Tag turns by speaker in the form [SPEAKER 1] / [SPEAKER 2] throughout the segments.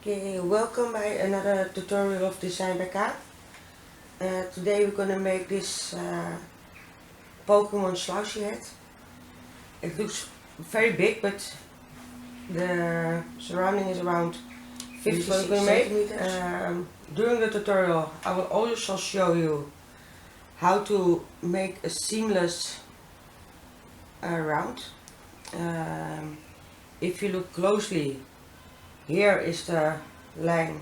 [SPEAKER 1] Okay, welcome by another tutorial of Design by K. Today we're gonna make this Pokemon slouchy head. It looks very big, but the surrounding is around 56 centimeters. During the tutorial I will also show you how to make a seamless round. If you look closely, here is the line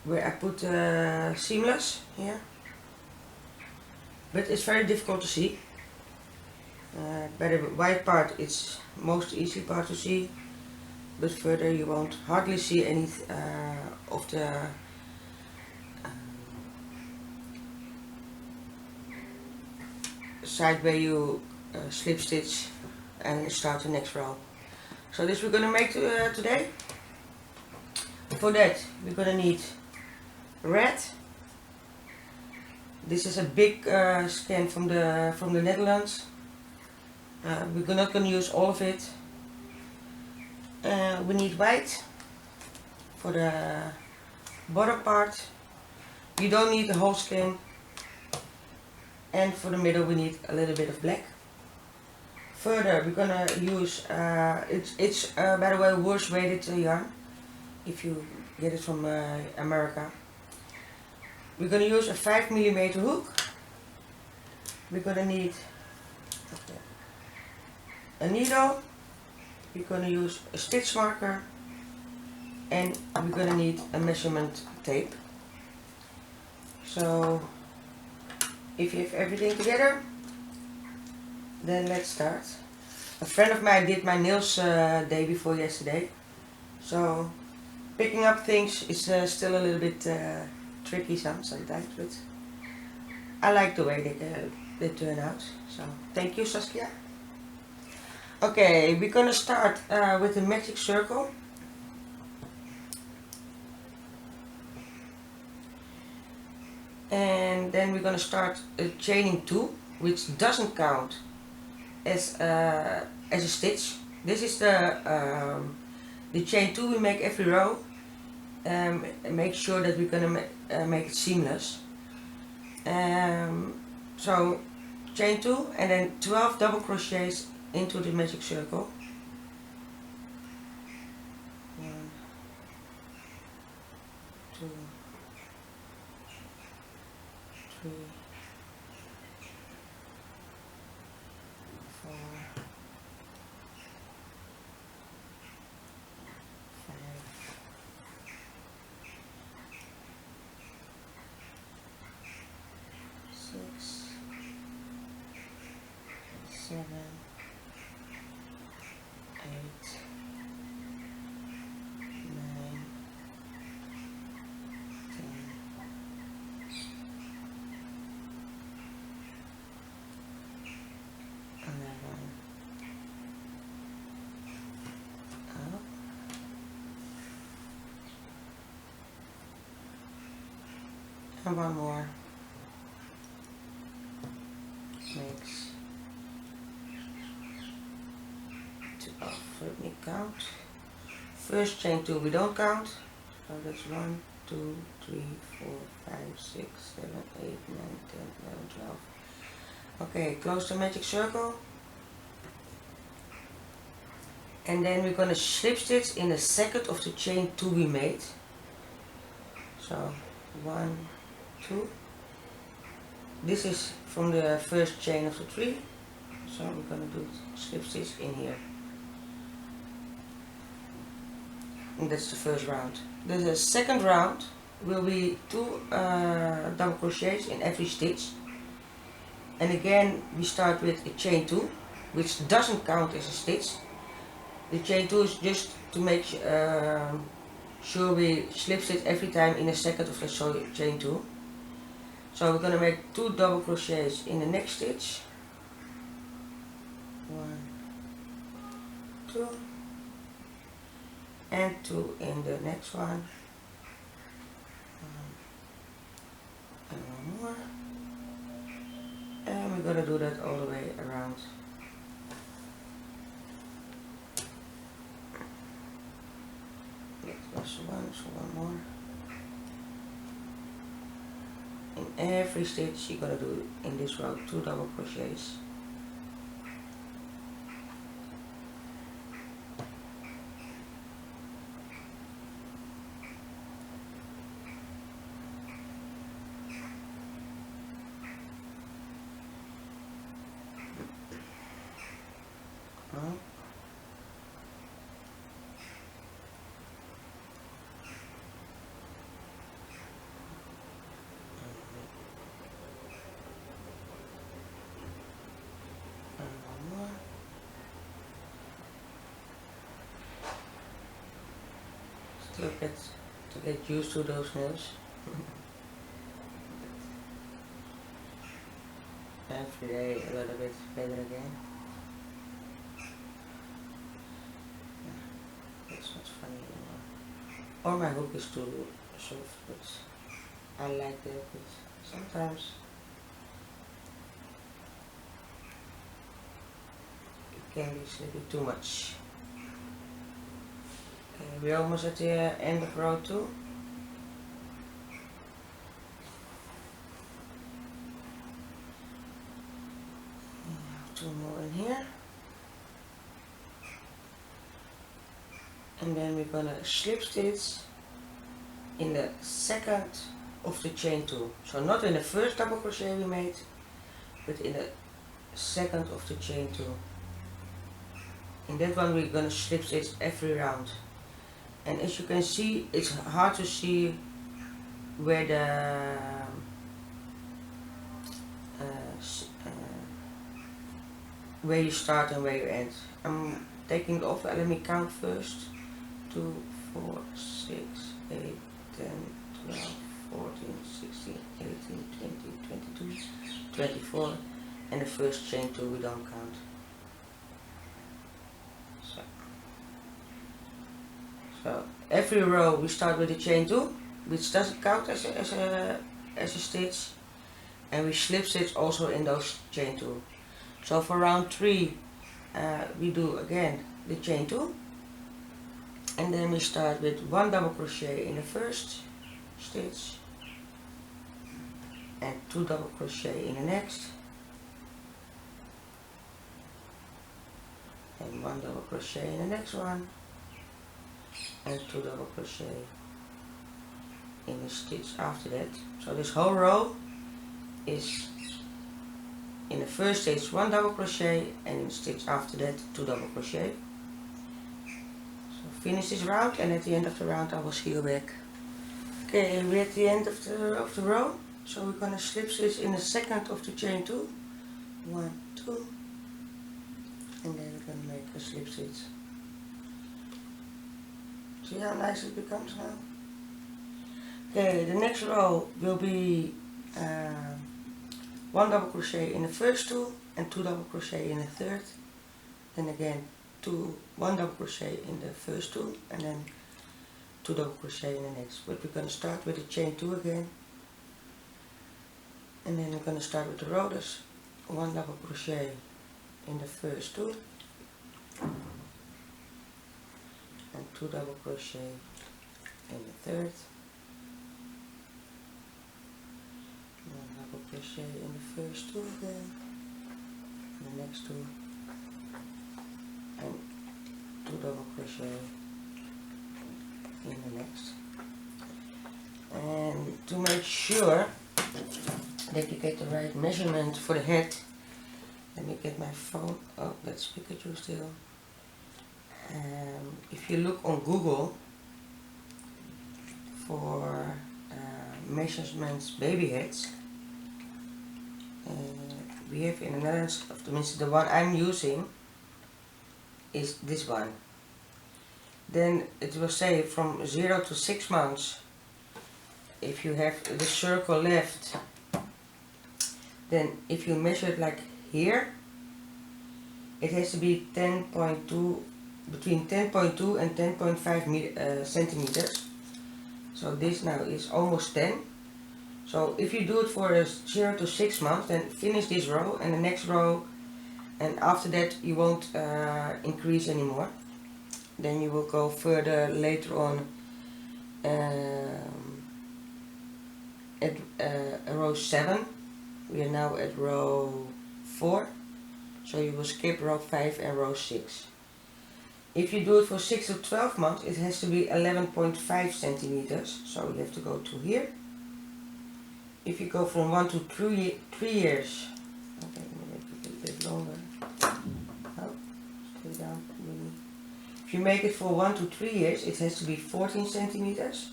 [SPEAKER 1] where I put seamless here, but it's very difficult to see. By the white part it's most easy part to see, but further you won't hardly see any of the side where you slip stitch and start the next row. So this we're gonna make today. For that we're gonna need red. This is a big skein from the Netherlands. We're not gonna use all of it. We need white for the bottom part. You don't need the whole skein. And for the middle we need a little bit of black. Further we're gonna use it's by the way worse weighted yarn if you get it from America. We're gonna use a 5mm hook. We're gonna need a needle. We're gonna use a stitch marker, and we're gonna need a measurement tape. So if you have everything together, then let's start. A friend of mine did my nails day before yesterday, so picking up things is still a little bit tricky sometimes, but I like the way they turn out. So thank you, Saskia. Okay, we're gonna start with the magic circle. And then we're gonna start chaining 2, which doesn't count as a stitch. This is the chain 2 we make every row. Make sure that we're gonna make it seamless. So chain 2 and then 12 double crochets into the magic circle. 1, 2, 3, 4, 5, 6, 7, 8, 9, 10, 11, up, and one more makes 12. Let me count. First chain 2 we don't count, so that's 1, 2, 3, 4, 5, 6, 7, 8, 9, 10, 11, 12. Okay, close the magic circle, and then we're gonna slip stitch in the second of the chain 2 we made. So 1, 2. This is from the first chain of the 3, so we're gonna do slip stitch in here. And that's the first round. The second round will be 2 double crochets in every stitch. And again we start with a chain 2, which doesn't count as a stitch. The chain 2 is just to make sure we slip stitch every time in a second of the chain 2. So we're gonna make 2 double crochets in the next stitch. 1, 2, and 2 in the next one. And one more. And we're gonna do that all the way around. Let's Plus one, so one more. In every stitch you're gonna do in this row 2 double crochets. Still to get used to those nails. Every day a little bit better again. Yeah, that's not funny anymore. Or my hook is too soft, but I like that, but sometimes it can be slipping too much. Okay, we're almost at the end of row 2. Two more in here. And then we're gonna slip stitch in the second of the chain 2. So not in the first double crochet we made, but in the second of the chain 2. In that one we're gonna slip stitch every round. And as you can see, it's hard to see where the where you start and where you end. I'm taking it off. Let me count first. 2, 4, 6, 8, 10, 12, 14, 16, 18, 20, 22, 24, and the first chain 2 we don't count. So every row we start with the chain 2, which doesn't count as a stitch, and we slip stitch also in those chain 2. So for round 3 we do again the chain 2, and then we start with 1 double crochet in the first stitch and 2 double crochet in the next, and 1 double crochet in the next one, and 2 double crochet in the stitch after that. So this whole row is in the first stitch 1 double crochet, and in the stitch after that 2 double crochet. So finish this round, and at the end of the round I will see you back. Okay, we're at the end of the row, so we're gonna slip stitch in the second of the chain 2. 1, 2, and then we're gonna make a slip stitch. See how nice it becomes now? Okay, the next row will be 1 double crochet in the first 2 and 2 double crochet in the third, then again 1 double crochet in the first 2 and then 2 double crochet in the next. But we're going to start with the chain 2 again, and then we're going to start with the rollers. 1 double crochet in the first 2 and 2 double crochet in the third, 1 double crochet in the first 2 again, and the next 2, and 2 double crochet in the next. And to make sure that you get the right measurement for the head, let me get my phone. Oh, that's Pikachu still. If you look on Google for measurements baby heads, we have in the Netherlands, of the one I'm using is this one. Then it will say from 0 to 6 months. If you have the circle left, then if you measure it like here, it has to be 10.2, between 10.2 and 10.5 centimeters. So this now is almost 10. So if you do it for 0 to 6 months, then finish this row and the next row, and after that you won't increase anymore. Then you will go further later on at row 7. We are now at row 4, so you will skip row 5 and row 6. If you do it for 6 to 12 months, it has to be 11.5 centimeters, so you have to go to here. If you go from 1 to 3 years, okay, I'm going to make it a bit longer. Oh, stay down, really. If you make it for 1 to 3 years, it has to be 14 centimeters.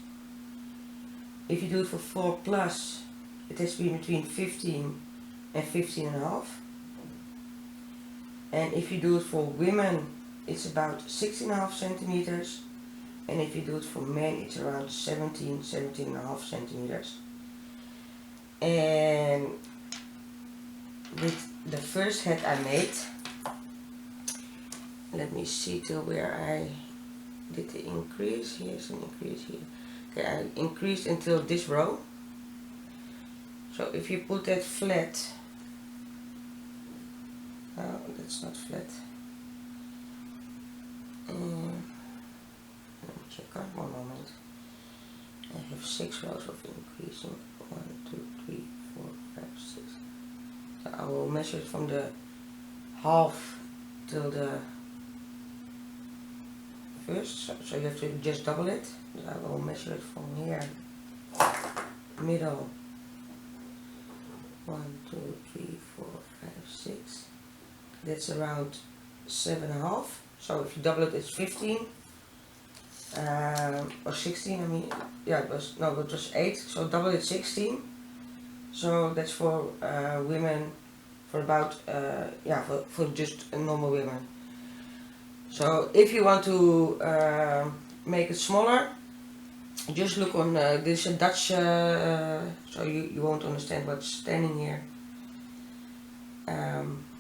[SPEAKER 1] If you do it for 4 plus, it has to be between 15 and 15 and a half. And if you do it for women, it's about 16.5 centimeters. And if you do it for men, it's around 17.5 centimeters. And with the first hat I made, let me see till where I did the increase. Here's an increase here. Okay, I increased until this row. So if you put that flat, oh, that's not flat. Let me check out one moment. I have 6 rows of increasing. 1, 2, 3, 4, 5, 6. So I will measure it from the half till the first. So you have to just double it. So I will measure it from here. Middle. 1, 2, 3, 4, 5, 6. That's around 7.5. So if you double it, it's 15. Or 16, I mean, yeah, it was 8, so double it, 16. So that's for women, for about, for just normal women. So if you want to make it smaller, just look on, this is a Dutch, so you won't understand what's standing here.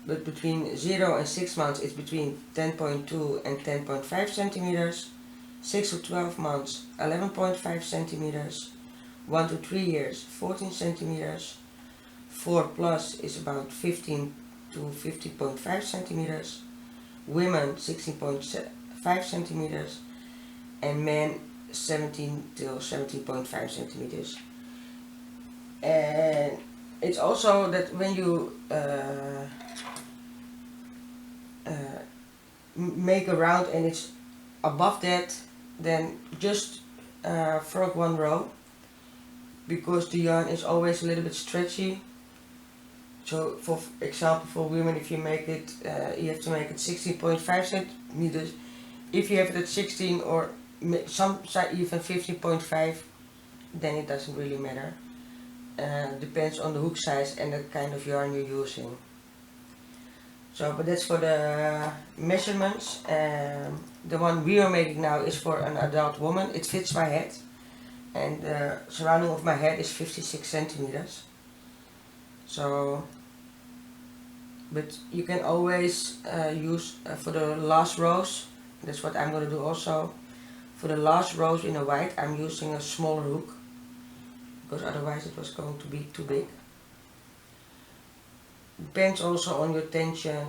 [SPEAKER 1] But between 0 and 6 months, it's between 10.2 and 10.5 centimeters. 6 to 12 months, 11.5 centimeters. 1 to 3 years, 14 centimeters. 4 plus is about 15 to 15.5 centimeters. Women, 16.5 centimeters. And men, 17 till 17.5 centimeters. And it's also that when you make a round and it's above that, then just frog 1 row, because the yarn is always a little bit stretchy. So for example, for women, if you make it, you have to make it 16.5 centimeters. If you have it at 16 or some even 15.5, then it doesn't really matter. Depends on the hook size and the kind of yarn you're using. So, but that's for the measurements. The one we are making now is for an adult woman. It fits my head, and the surrounding of my head is 56 centimeters. So, but you can always use for the last rows. That's what I'm going to do also. For the last rows in the white, I'm using a smaller hook, because otherwise it was going to be too big. Depends also on your tension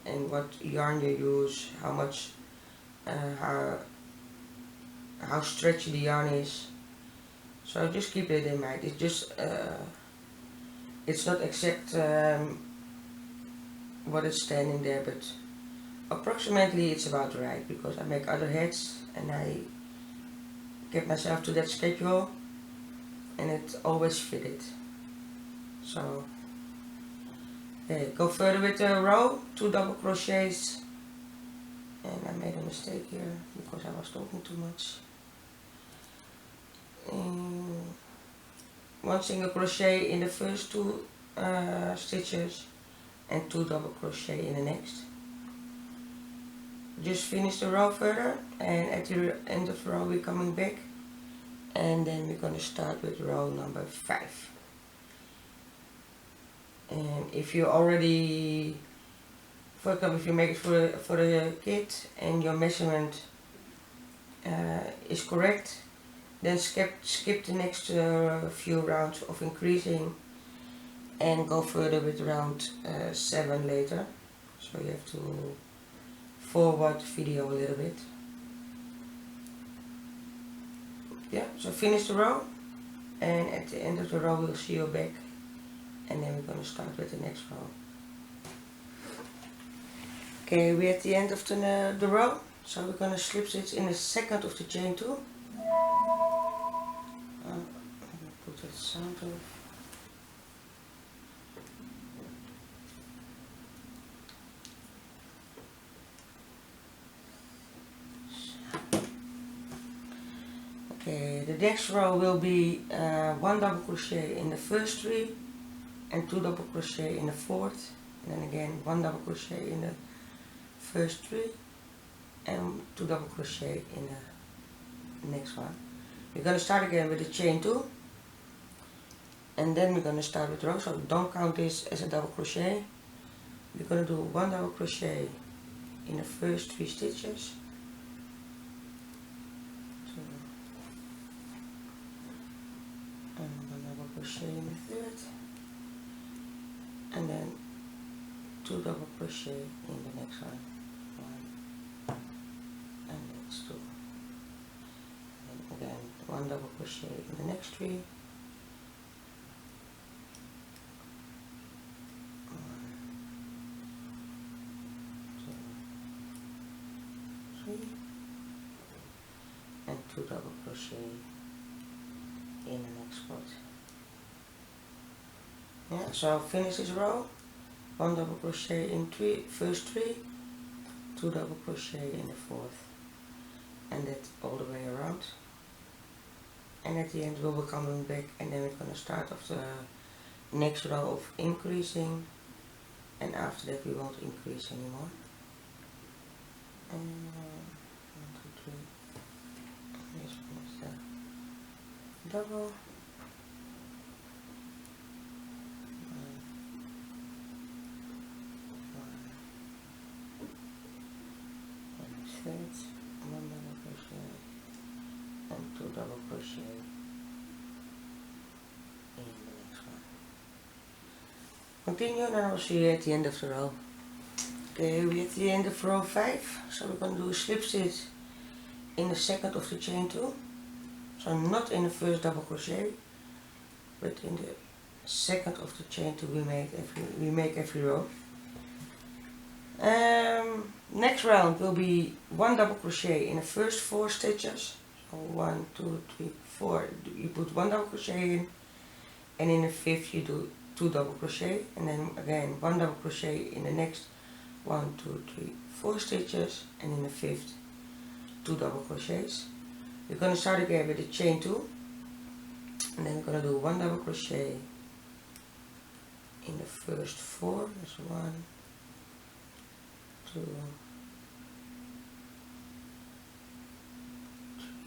[SPEAKER 1] and what yarn you use, how much, how stretchy the yarn is. So just keep it in mind. It's just, it's not exact what is standing there, but approximately it's about right, because I make other hats and I get myself to that schedule and it always fitted. So go further with the row, 2 double crochets, and I made a mistake here because I was talking too much. 1 single crochet in the first 2 stitches and 2 double crochet in the next. Just finish the row further, and at the end of the row we're coming back, and then we're going to start with row number 5. And if you already, for example, if you make it for the kid and your measurement is correct, then skip the next few rounds of increasing and go further with round 7 later. So you have to forward the video a little bit. Yeah, so finish the row, and at the end of the row we'll see you back, and then we're going to start with the next row. Okay, we're at the end of the row, so we're going to slip stitch in the second of the chain 2. Put that sound off. Okay, the next row will be 1 double crochet in the first 3 and 2 double crochet in the fourth, and then again 1 double crochet in the first 3 and 2 double crochet in the next one. We're going to start again with the chain 2, and then we're going to start with the row, so don't count this as a double crochet. We're going to do 1 double crochet in the first 3 stitches, and 1 double crochet in the third, and then 2 double crochet in the next one. 1 and that's 2. And again 1 double crochet in the next 3. 1, 2, 3, and 2 double crochet in the next spot. Yeah, so finish this row, 1 double crochet in first 3, 2 double crochet in the fourth, and that all the way around. And at the end we'll be coming back, and then we're going to start off the next row of increasing, and after that we won't increase anymore. And 1, 2, 3. This one is the double. 1 double crochet and 2 double crochet in the next one. Continue, and I'll see you at the end of the row. Okay, we're at the end of row 5, so we're going to do a slip stitch in the second of the chain 2, so not in the first double crochet, but in the second of the chain 2 we make every row. Next round will be 1 double crochet in the first 4 stitches. So 1, 2, 3, 4. You put 1 double crochet in, and in the 5th you do 2 double crochet, and then again 1 double crochet in the next 1, 2, 3, 4 stitches, and in the 5th 2 double crochets. We're going to start again with the chain 2, and then we're going to do 1 double crochet in the first 4. That's 1, 2,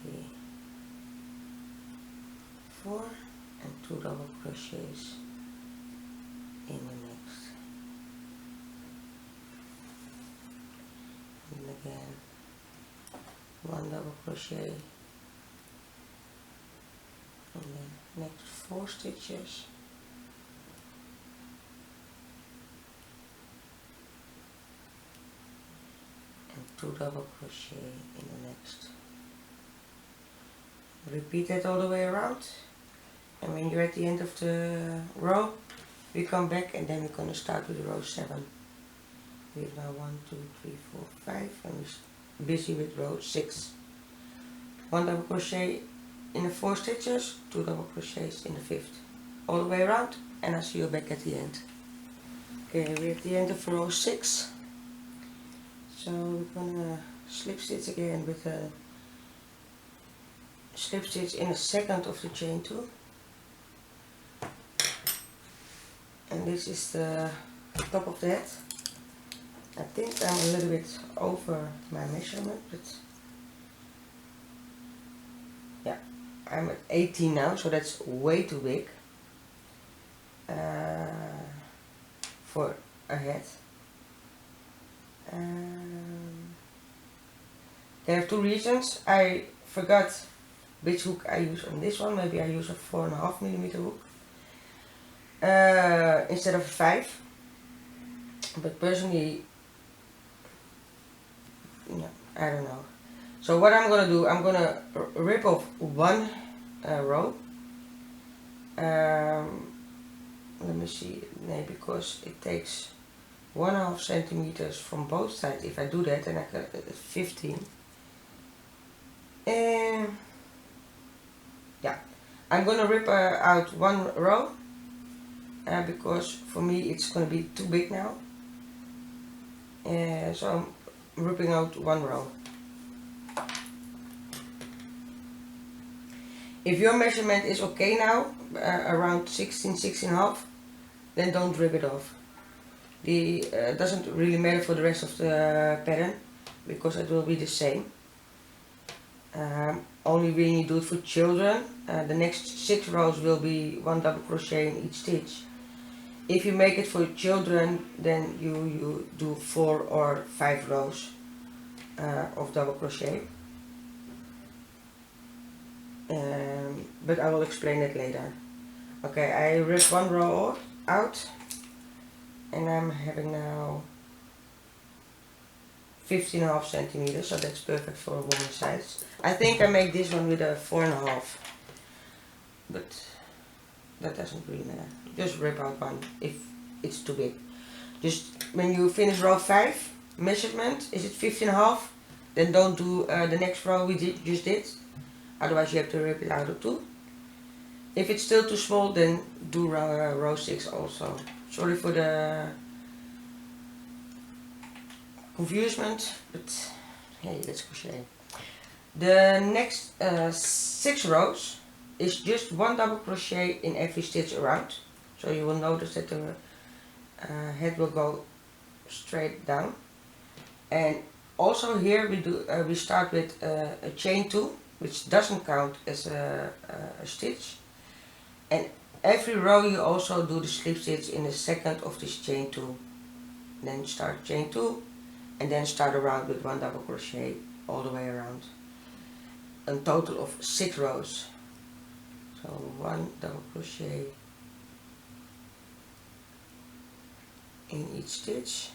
[SPEAKER 1] 3, 4, and 2 double crochets in the next. And again 1 double crochet in the next 4 stitches. And 2 double crochet in the next. Repeat that all the way around, and when you're at the end of the row we come back, and then we're going to start with row 7. We have now 1, 2, 3, 4, 5, and we're busy with row 6. 1 double crochet in the 4 stitches, 2 double crochets in the 5th, all the way around, and I'll see you back at the end. Okay, we're at the end of row 6, so we're going to slip stitch again with a slip stitch in the second of the chain 2, and this is the top of the head. I think I'm a little bit over my measurement, but yeah, I'm at 18 now, so that's way too big for a head. There are 2 reasons. I forgot which hook I use on this one. Maybe I use a 4.5mm hook instead of a 5. But personally, no, I don't know. So what I'm gonna do, I'm gonna rip off one row. Let me see, no, because it takes 1.5 centimeters from both sides. If I do that, then I can 15. And yeah, I'm gonna rip out one row because for me it's gonna be too big now. So I'm ripping out one row. If your measurement is okay now, around 16.5, then don't rip it off. It doesn't really matter for the rest of the pattern because it will be the same. Only when you do it for children, the next 6 rows will be 1 double crochet in each stitch. If you make it for children, then you do 4 or 5 rows of double crochet. But I will explain it later. Okay, I ripped one row out and I'm having now 15.5 centimeters, so that's perfect for a woman's size. I think I make this one with a 4.5, but that doesn't really matter. Just rip out one if it's too big. Just when you finish row 5, measurement, is it 15.5? Then don't do the next row we just did. Otherwise you have to rip it out of 2. If it's still too small, then do row 6 also. Sorry for the confusement, but hey, let's crochet. The next 6 rows is just 1 double crochet in every stitch around. So you will notice that the head will go straight down. And also here we start with a chain 2, which doesn't count as a stitch. And every row you also do the slip stitch in the second of this chain 2. Then start chain 2 and then start around with 1 double crochet all the way around. A total of 6 rows. So 1 double crochet in each stitch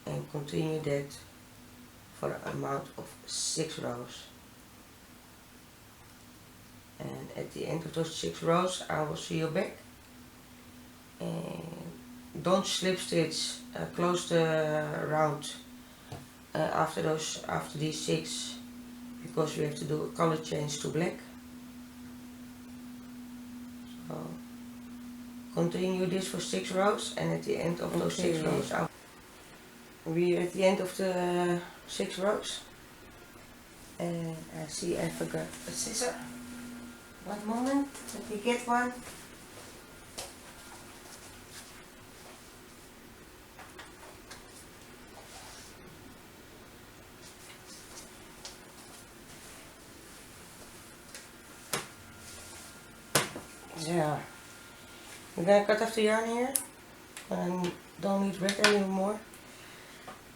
[SPEAKER 1] and continue that for an amount of 6 rows. And at the end of those 6 rows I will see you back. And don't slip stitch close the round after these 6, because we have to do a color change to black. So continue this for 6 rows, and at the end of those 6 rows we are at the end of the 6 rows. And I see I forgot a scissor. One moment, let me get one. So, we're gonna cut off the yarn here. I don't need red anymore.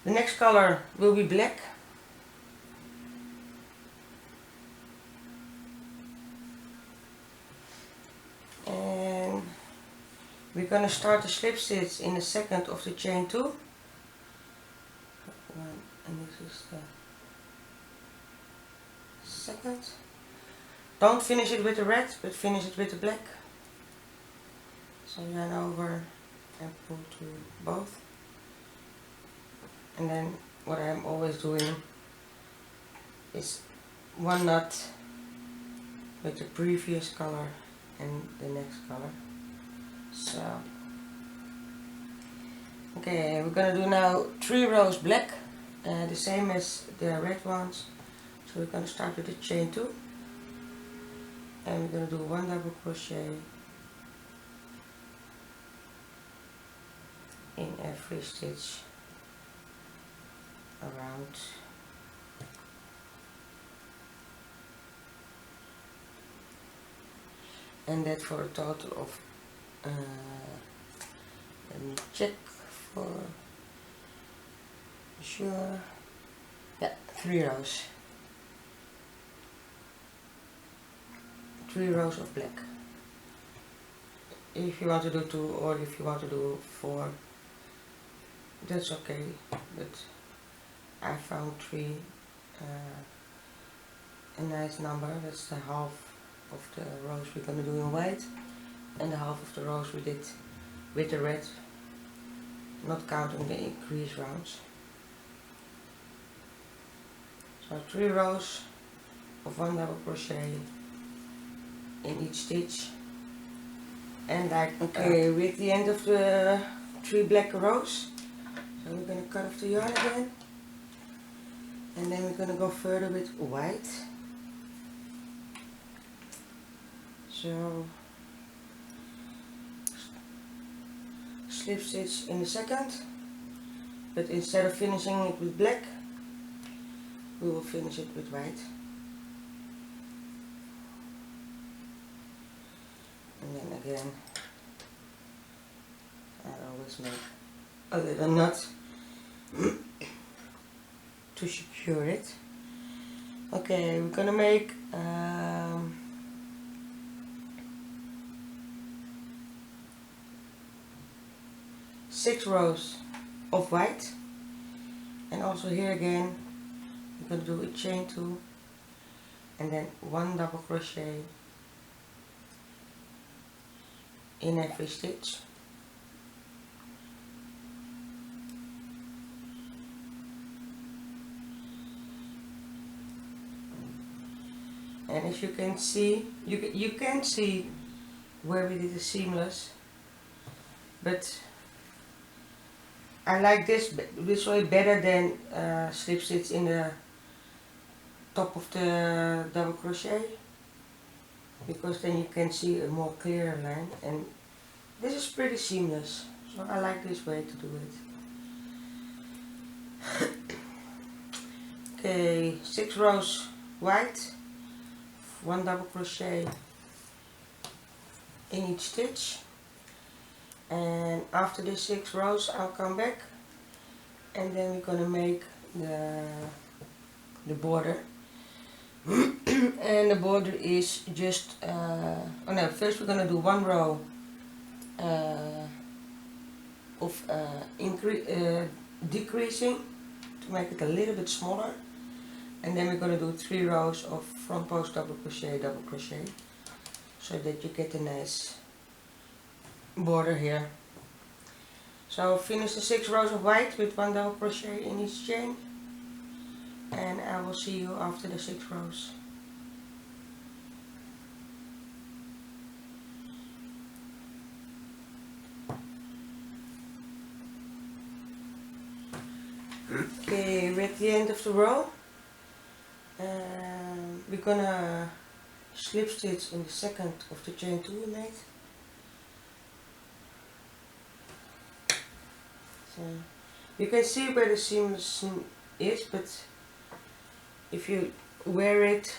[SPEAKER 1] The next color will be black. And we're gonna start the slip stitch in the second of the chain 2. And this is the second. Don't finish it with the red, but finish it with the black. So yarn over and pull to both. And then what I'm always doing is 1 knot with the previous color and the next color. So okay, we're gonna do now 3 rows black, the same as the red ones. So we're gonna start with the chain 2. And we're going to do 1 double crochet in every stitch around. And that for a total of, let me check for sure, yeah, 3 rows. 3 rows of black. If you want to do 2 or if you want to do 4, that's okay, but I found 3 a nice number. That's the half of the rows we're going to do in white, and the half of the rows we did with the red, not counting the increase rounds. So 3 rows of 1 double crochet in each stitch, and okay, with the end of the 3 black rows, so we're going to cut off the yarn again, and then we're going to go further with white. So slip stitch in the second, but instead of finishing it with black, we will finish it with white. And then again, I always make a little knot to secure it. Okay, we're gonna make 6 rows of white, and also here again we're going to do a chain 2 and then 1 double crochet in every stitch. And as you can see, you can see where we did the seamless, but I like this way better than slip stitch in the top of the double crochet, because then you can see a more clear line, and this is pretty seamless, so I like this way to do it. Okay, 6 rows white, 1 double crochet in each stitch, and after the 6 rows I'll come back, and then we're gonna make the border. And the border is just oh no, first we're gonna do 1 row of decreasing to make it a little bit smaller, and then we're gonna do 3 rows of front post double crochet, so that you get a nice border here. So finish the 6 rows of white with 1 double crochet in each chain, and I will see you after the 6 rows. Okay, we're at the end of the row. We're gonna slip stitch in the second of the chain 2 we made. So you can see where the seam is, but if you wear it,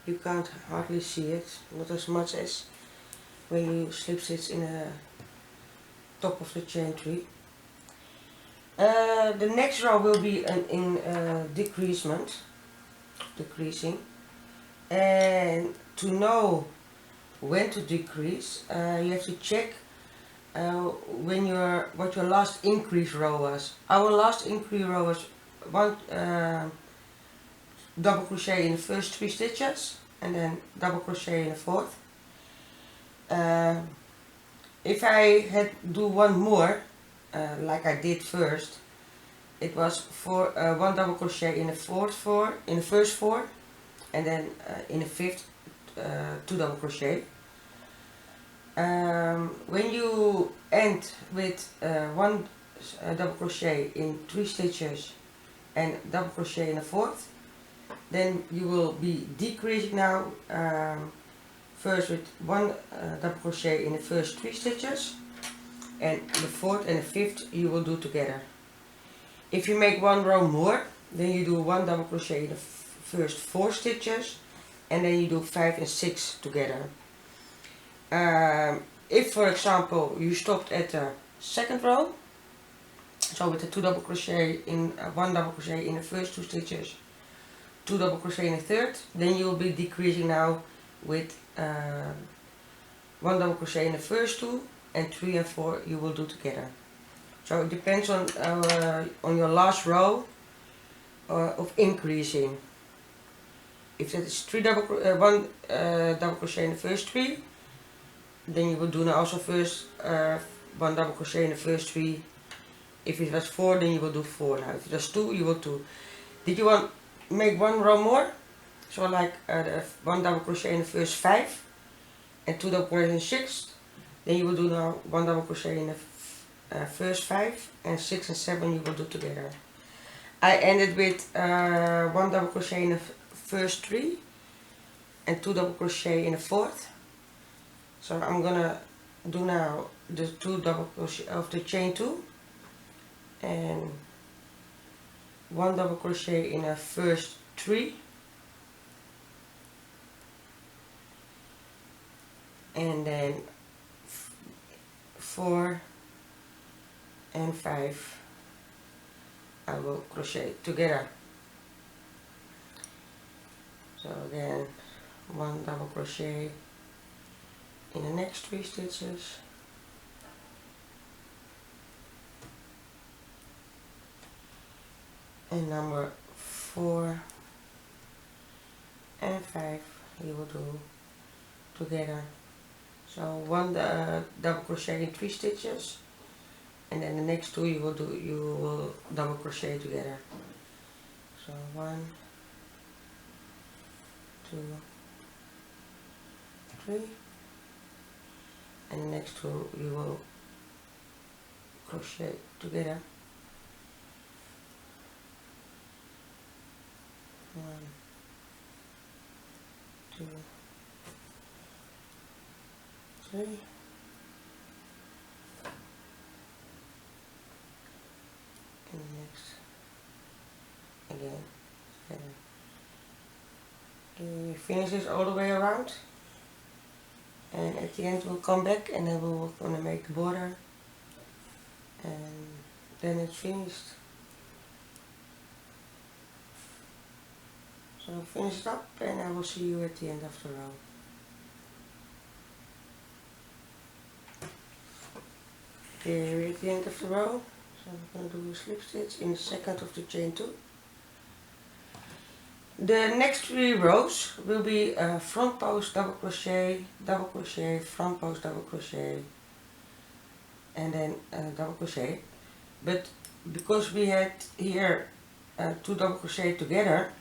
[SPEAKER 1] you can't hardly see it, not as much as when you slip stitch in the top of the chain 3. The next row will be in decreasing, and to know when to decrease, you have to check what your last increase row was. Our last increase row was 1 double crochet in the first 3 stitches, and then double crochet in the 4th. If I had do 1 more, like I did first, it was 1 double crochet in the first 4, and then in the 5th 2 double crochet. When you end with 1 double crochet in 3 stitches and double crochet in the 4th, then you will be decreasing now, first with 1 double crochet in the first 3 stitches, and the 4th and the 5th you will do together. If you make 1 row more, then you do 1 double crochet in the first 4 stitches, and then you do 5 and 6 together. If, for example, you stopped at the 2nd row, so with the 2 double crochet in 1 double crochet in the first 2 stitches, 2 double crochet in the 3rd, then you will be decreasing now with 1 double crochet in the first 2, and 3 and 4 you will do together. So it depends on your last row, of increasing. If that is one double crochet in the first 3, then you will do now also first 1 double crochet in the first 3. If it was 4, then you will do 4 now. If it was 2, you will 2. Did you want make 1 row more? So like 1 double crochet in the first 5 and 2 double crochet in the 6th. Then you will do now 1 double crochet in the first 5 and 6 and 7 you will do together. I ended with 1 double crochet in the first 3 and 2 double crochet in the 4th. So I'm gonna do now the 2 double crochet of the chain 2 and 1 double crochet in the first 3 and then 4 and 5 I will crochet together. So again 1 double crochet in the next 3 stitches, and number 4 and 5 you will do together. So 1 double crochet in 3 stitches, and then the next 2 you will double crochet together. So 1, 2, 3, and the next 2 you will crochet together. 1, 2, 3, and the next again together. Okay, finish this all the way around, and at the end we'll come back and then we're gonna make the border, and then it's finished. So finish it up and I will see you at the end of the row. Okay, we're at the end of the row, so we're going to do a slip stitch in the second of the chain 2. The next 3 rows will be front post, double crochet, front post, double crochet, and then double crochet. But because we had here 2 double crochet together,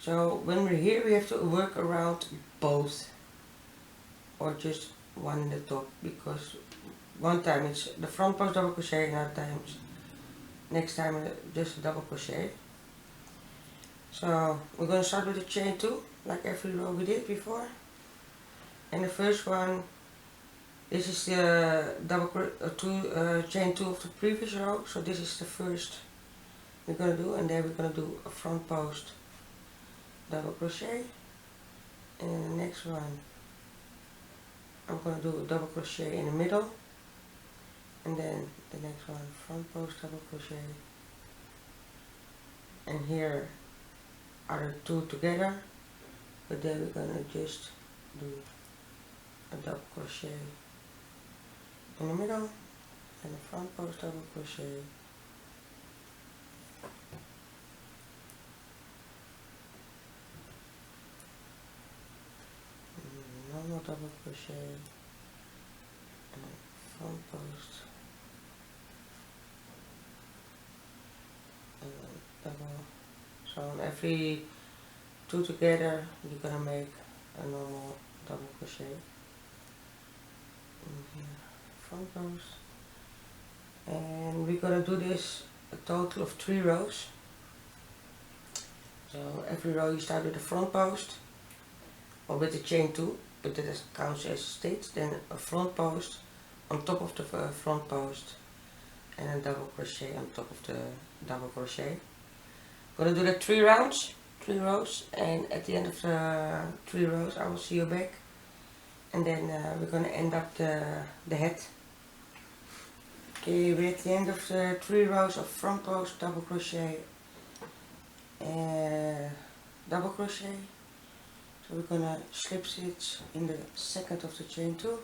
[SPEAKER 1] so when we're here we have to work around both, or just one in the top, because one time it's the front post double crochet, another time next time just a double crochet. So we're going to start with the chain 2 like every row we did before, and the first one, this is the chain 2 of the previous row, so this is the first we're going to do, and then we're going to do a front post double crochet, and in the next one I'm going to do a double crochet in the middle, and then the next one front post double crochet, and here are the 2 together, but then we're going to just do a double crochet in the middle and a front post double crochet, normal double crochet and front post, and then double. So on every 2 together you're gonna make a normal double crochet in here, front post, and we're gonna do this a total of 3 rows. So every row you start with a front post or with the chain 2, but that counts as a stitch, then a front post on top of the front post and a double crochet on top of the double crochet. I'm gonna do that 3 rows, and at the end of the 3 rows I will see you back, and then we're gonna end up the head. Okay, we're at the end of the 3 rows of front post, double crochet, double crochet. So we're gonna slip stitch in the second of the chain 2,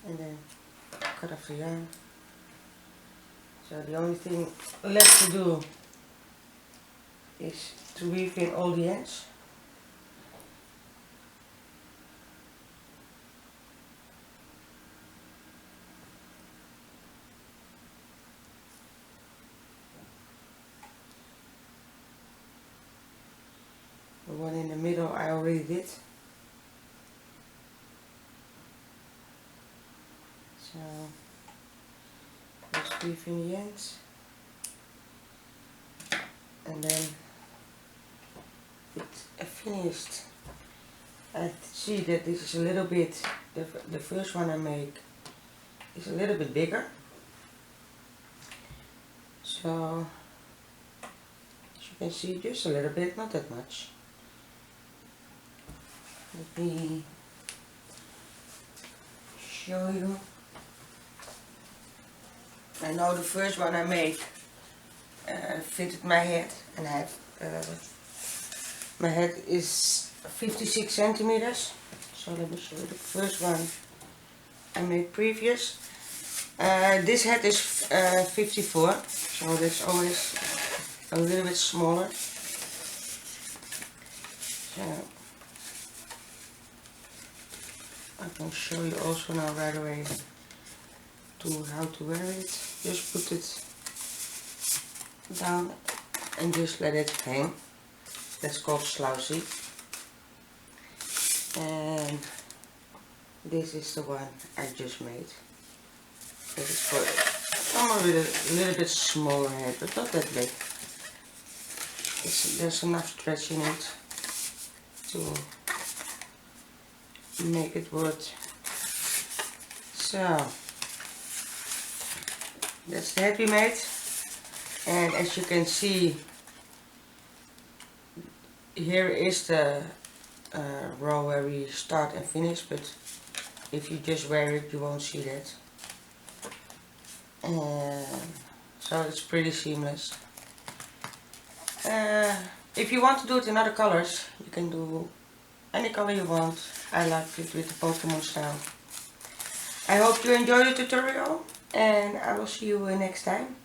[SPEAKER 1] and then cut off the yarn. So the only thing left to do is to weave in all the ends. The one in the middle I already did. So just weave in the ends, and then it's finished. I see that this is a little bit, the first one I make is a little bit bigger. So as you can see, just a little bit, not that much. Let me show you. I know the first one I made fitted my head, and I have my head is 56 centimeters. So let me show you the first one I made previous. This head is 54, so that's always a little bit smaller. So I can show you also now right away how to wear it. Just put it down and just let it hang. That's called slouchy. And this is the one I just made. This is for someone with a little bit smaller head, but not that big. There's enough stretch in it to make it work. So that's the head we made, and as you can see, here is the row where we start and finish, but if you just wear it you won't see that. So it's pretty seamless. If you want to do it in other colors, you can do any color you want. I like it with the Pokemon style. I hope you enjoyed the tutorial, and I will see you next time.